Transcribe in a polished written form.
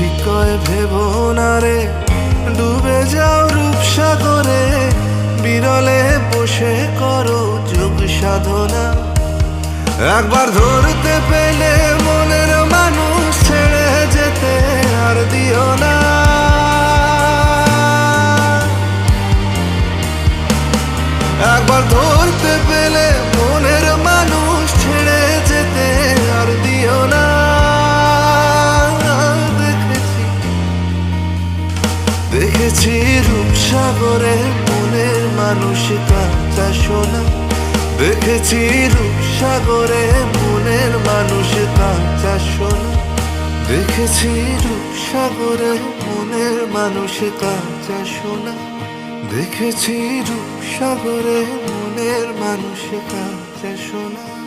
ঠিক কয় ভেবো না রে, ডুবে যাও রূপসাগরে, বিরলে বসে করো যোগ সাধনা। একবার ধরতে পেলে মনের মানুষ ছেড়ে যেতে আর দিও না। একবার ধরতে পেলে মনের মানুষ ছেড়ে যেতে আর দিও না। দেখেছি রূপসাগরে মনের মানুষ কাঁচা সোনা। দেখেছি রূপসাগরে মনের মানুষ কাঁচা সোনা। দেখেছি রূপসাগরে মনের মানুষ কাঁচা সোনা। দেখেছি রূপসাগরে মনের মানুষ কাঁচা সোনা।